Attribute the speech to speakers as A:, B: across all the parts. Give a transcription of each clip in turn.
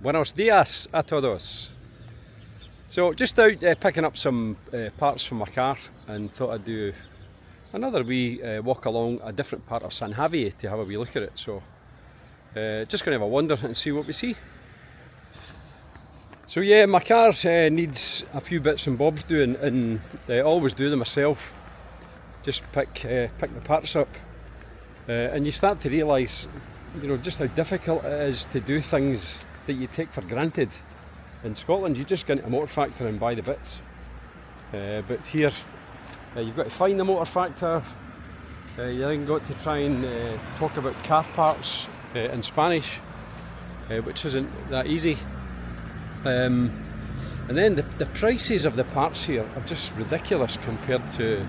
A: Buenos dias a todos. So just out picking up some parts from my car and thought I'd do another wee walk along a different part of San Javier to have a wee look at it. So just going to have a wander and see what we see. So yeah, my car needs a few bits and bobs doing, and I always do them myself. Just pick the parts up and you start to realise, you know, just how difficult it is to do things that you take for granted. In Scotland you just go into a motor factory and buy the bits, but here you've got to find the motor factor. You then got to try and talk about car parts in Spanish, which isn't that easy, and then the prices of the parts here are just ridiculous compared to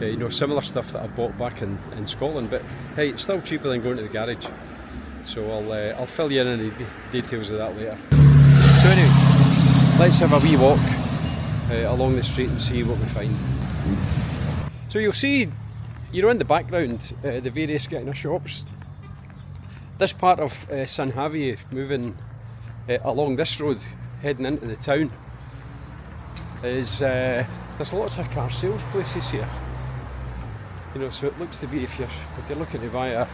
A: you know, similar stuff that I bought back in Scotland. But hey, it's still cheaper than going to the garage, so I'll fill you in on the details of that later. So anyway, let's have a wee walk along the street and see what we find. So you'll see, you know, in the background the various kind of shops. This part of San Javier, moving along this road heading into the town, is there's lots of car sales places here. You know, so it looks to be, if you're looking to buy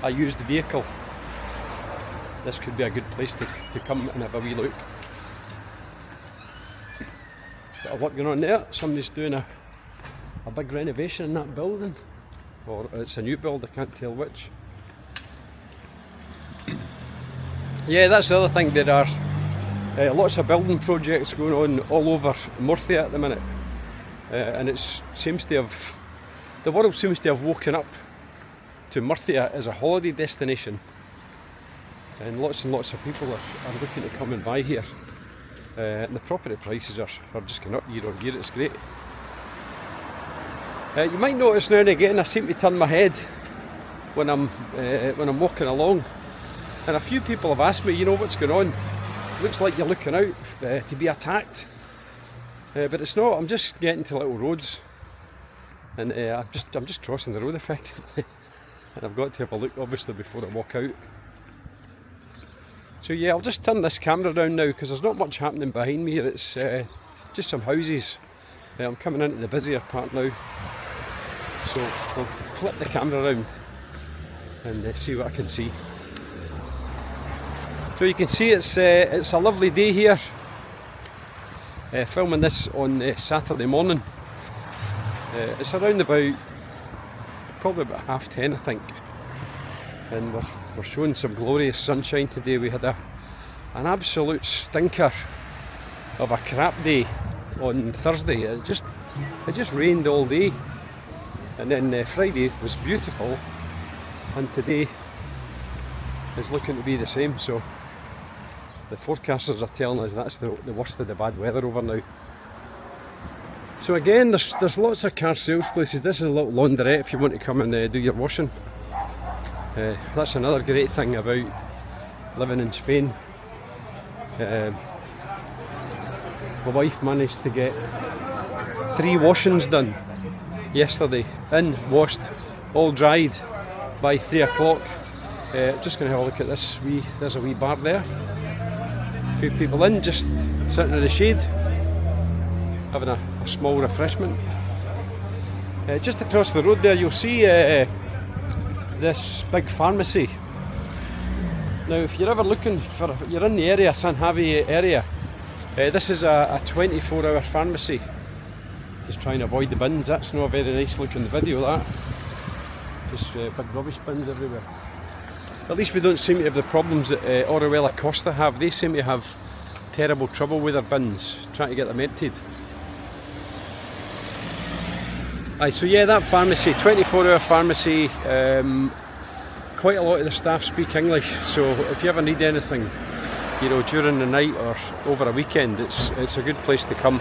A: a used vehicle, this could be a good place to come and have a wee look. Bit of work going on there. Somebody's doing a big renovation in that building, or it's a new build, I can't tell which. Yeah, that's the other thing. There are lots of building projects going on all over Murcia at the minute, and the world seems to have woken up to Murcia as a holiday destination, and lots of people are looking to come and buy here, and the property prices are just going up year on year. It's great. You might notice now and again I seem to turn my head when I'm walking along, and a few people have asked me, you know, what's going on? It looks like you're looking out to be attacked, but it's not. I'm just getting to little roads, and I'm just crossing the road effectively, and I've got to have a look obviously before I walk out. So yeah, I'll just turn this camera down now because there's not much happening behind me here. It's just some houses. I'm coming into the busier part now, so I'll flip the camera around and see what I can see. So you can see it's a lovely day here. Filming this on Saturday morning. It's around probably about 10:30, I think, and we're showing some glorious sunshine today. We had an absolute stinker of a crap day on Thursday. It just rained all day, and then Friday was beautiful, and today is looking to be the same. So the forecasters are telling us that's the worst of the bad weather over now. So again, there's lots of car sales places. This is a little laundrette if you want to come and do your washing. That's another great thing about living in Spain. My wife managed to get 3 washings done yesterday, washed, all dried by 3 o'clock. Just going to have a look at this. There's a wee bar there. A few people in, just sitting in the shade, having a small refreshment. Just across the road there you'll see this big pharmacy. Now if you're ever looking you're in the area, San Javier area, this is a 24-hour pharmacy. Just trying to avoid the bins. That's not a very nice looking video, that. Just big rubbish bins everywhere. At least we don't seem to have the problems that Orihuela Costa have. They seem to have terrible trouble with their bins, trying to get them emptied. Aye, so yeah, that pharmacy, 24-hour pharmacy, quite a lot of the staff speak English, so if you ever need anything, you know, during the night or over a weekend, it's a good place to come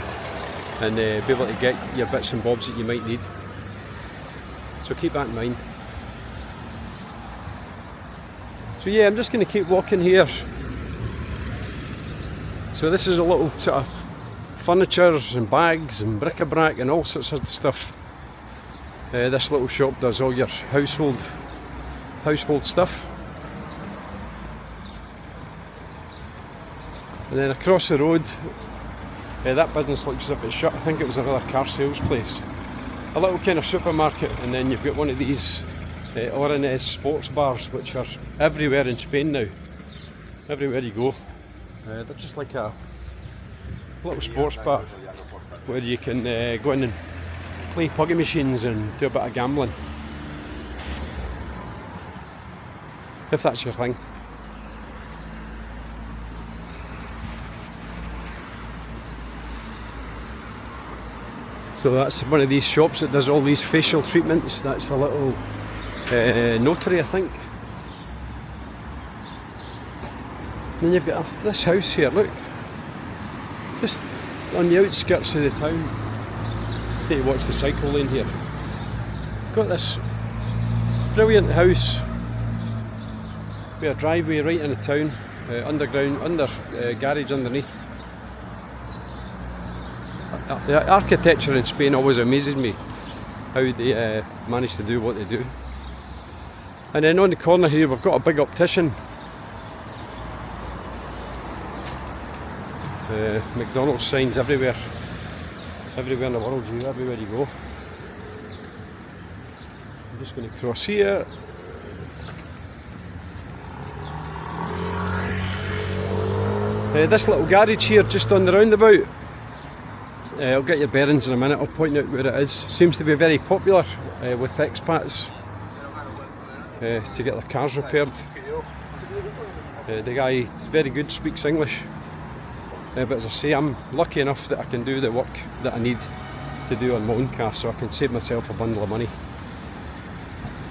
A: and be able to get your bits and bobs that you might need. So keep that in mind. So yeah, I'm just going to keep walking here. So this is a little sort of furnitures and bags and bric-a-brac and all sorts of stuff. This little shop does all your household stuff. And then across the road, that business looks as if it's shut. I think it was another car sales place. A little kind of supermarket, and then you've got one of these Oranez sports bars, which are everywhere in Spain now. Everywhere you go. They're just like a little sports bar where you can go in and play poker machines and do a bit of gambling. If that's your thing. So that's one of these shops that does all these facial treatments. That's a little notary, I think. And then you've got this house here, look. Just on the outskirts of the town. Take you watch the cycle lane here. Got this brilliant house with a driveway right in the town, underground, garage underneath. The architecture in Spain always amazes me, how they manage to do what they do. And then on the corner here we've got a big optician. McDonald's signs everywhere in the world, everywhere you go. I'm just going to cross here. This little garage here just on the roundabout, I'll get your bearings in a minute, I'll point out where it is. Seems to be very popular with expats to get their cars repaired. The guy, very good, speaks English. But as I say, I'm lucky enough that I can do the work that I need to do on my own car, so I can save myself a bundle of money.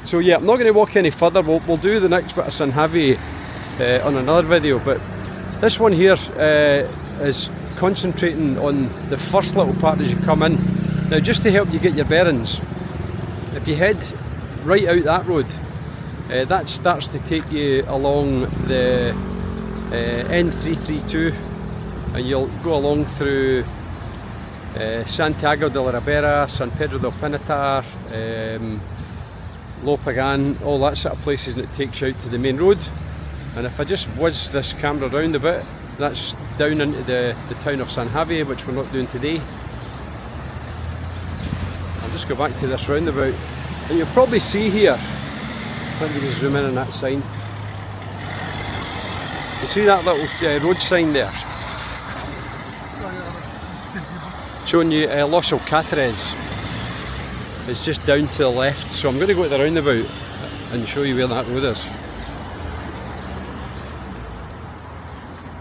A: So yeah, I'm not going to walk any further. We'll do the next bit of San Javier on another video, but this one here is concentrating on the first little part as you come in. Now, just to help you get your bearings, if you head right out that road, that starts to take you along the N332, and you'll go along through Santiago de la Ribera, San Pedro del Pinatar, Lopagan, all that sort of places, and it takes you out to the main road. And if I just whiz this camera round a bit, that's down into the town of San Javier, which we're not doing today. I'll just go back to this roundabout, and you'll probably see here, let me just zoom in on that sign. You see that little road sign there? Showing you Los Alcatres. It's just down to the left, so I'm going to go to the roundabout and show you where that road is.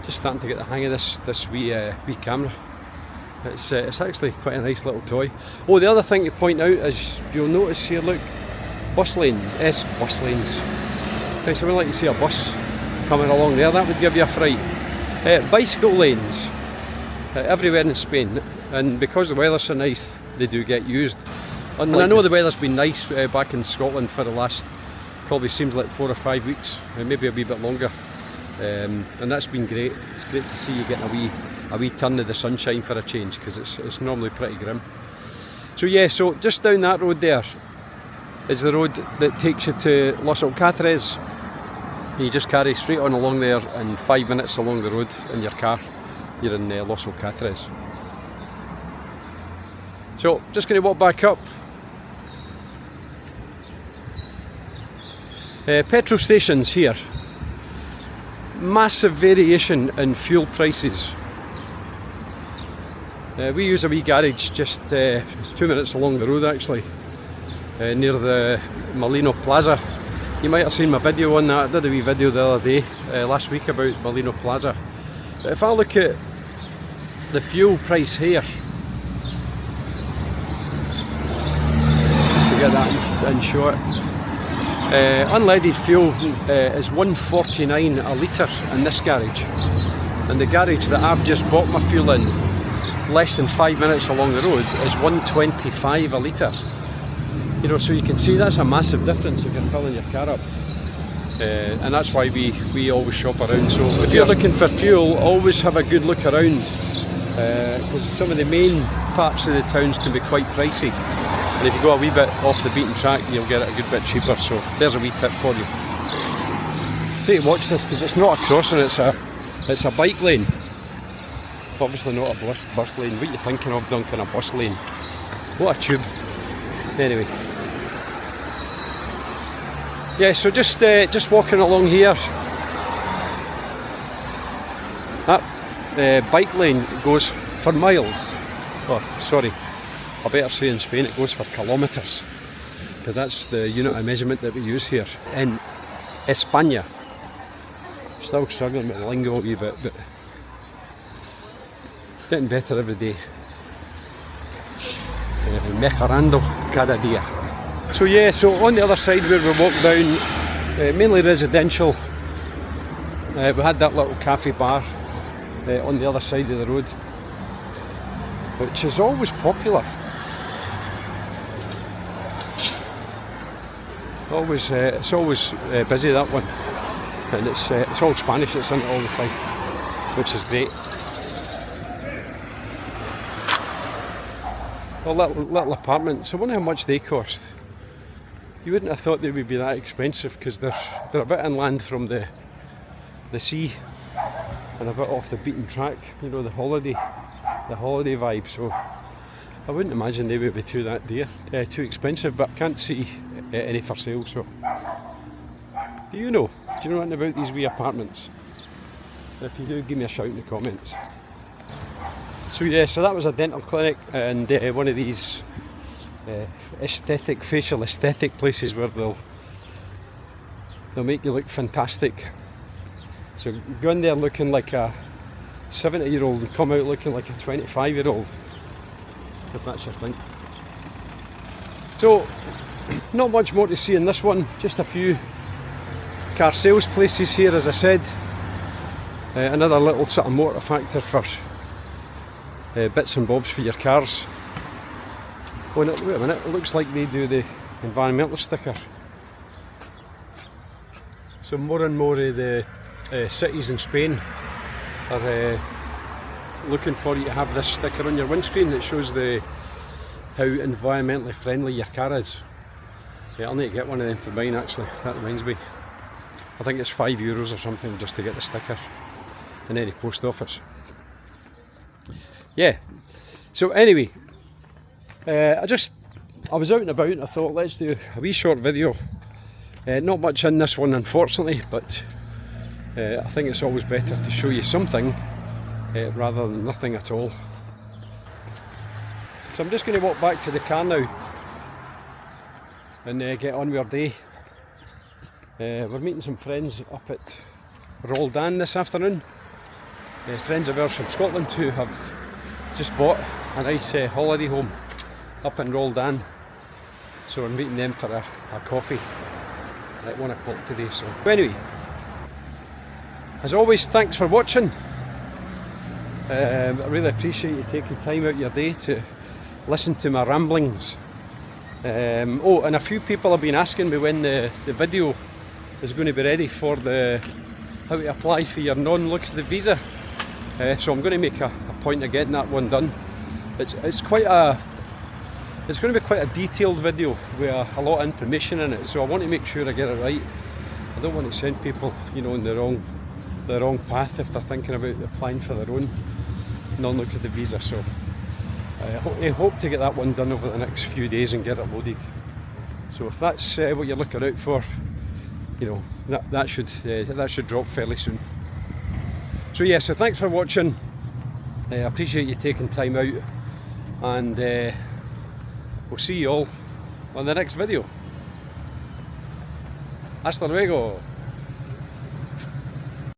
A: Just starting to get the hang of this wee camera. It's actually quite a nice little toy. Oh, the other thing to point out is, you'll notice here, look, bus lanes. Bus lanes. Nice, I would like to see a bus coming along there. That would give you a fright. Bicycle lanes everywhere in Spain, and because the weather's so nice, they do get used. And I know the weather's been nice back in Scotland for the last, probably seems like 4 or 5 weeks, maybe a wee bit longer. And that's been great. It's great to see you getting a wee turn of the sunshine for a change, because it's normally pretty grim. So yeah, so just down that road there is the road that takes you to Los Alcatres. You just carry straight on along there, and 5 minutes along the road in your car, you're in Los Alcatres. So just going to walk back up. Petrol stations here. Massive variation in fuel prices. We use a wee garage just 2 minutes along the road, actually, near the Molino Plaza. You might have seen my video on that. I did a wee video the other day, last week, about Molino Plaza. But if I look at the fuel price here, just to get that in short, unleaded fuel is $1.49 a litre in this garage, and the garage that I've just bought my fuel in, less than 5 minutes along the road, is $1.25 a litre. You know, so you can see that's a massive difference if you're filling your car up, and that's why we always shop around. So if you're looking for fuel, always have a good look around, because some of the main parts of the towns can be quite pricey. And if you go a wee bit off the beaten track, you'll get it a good bit cheaper. So there's a wee tip for you. Take watch this, because it's not a crossing, it's a bike lane. Obviously not a bus lane. What are you thinking of, Duncan? A bus lane? What a tube. Anyway. Yeah, so just walking along here. That bike lane goes for miles. Oh, sorry. I better say in Spain it goes for kilometres, because that's the unit of measurement that we use here in España. Still struggling with the lingo a wee bit, but getting better every day. Mejorando cada día. So yeah, so on the other side where we walk down, mainly residential, we had that little cafe bar on the other side of the road, which is always popular. It's always busy, that one, and it's all Spanish that's in it all the time, which is great. Well, little apartments. I wonder how much they cost. You wouldn't have thought they would be that expensive, because they're a bit inland from the sea and a bit off the beaten track. You know, the holiday vibe. So I wouldn't imagine they would be too expensive, but I can't see any for sale. So do you know anything about these wee apartments? If you do, give me a shout in the comments. So yeah, so that was a dental clinic, and one of these facial aesthetic places where they'll make you look fantastic. So go in there looking like a 70-year-old and come out looking like a 25-year-old, if that's your thing. So not much more to see in this one, just a few car sales places here, as I said. Another little sort of motor factor for bits and bobs for your cars. Oh, no, wait a minute, it looks like they do the environmental sticker. So more and more of the cities in Spain are looking for you to have this sticker on your windscreen that shows how environmentally friendly your car is. Yeah, I'll need to get one of them for mine actually, that reminds me. I think it's €5 or something just to get the sticker in any post office. Yeah, so anyway, I was out and about and I thought let's do a wee short video. Not much in this one unfortunately, but I think it's always better to show you something rather than nothing at all. So I'm just going to walk back to the car now and get on with our day. We're meeting some friends up at Roldan this afternoon. Friends of ours from Scotland who have just bought a nice holiday home up in Roldan. So we're meeting them for a coffee at 1 o'clock today. So anyway, as always, thanks for watching. I really appreciate you taking time out of your day to listen to my ramblings. Oh, and a few people have been asking me when the video is going to be ready for how to apply for your non-lucrative visa. So I'm going to make a point of getting that one done. It's going to be quite a detailed video with a lot of information in it. So I want to make sure I get it right. I don't want to send people, in the wrong path if they're thinking about applying for their own non-lucrative visa. So I hope to get that one done over the next few days and get it loaded. So if that's what you're looking out for, that should drop fairly soon. So yeah, so thanks for watching. I appreciate you taking time out, and we'll see you all on the next video. Hasta luego.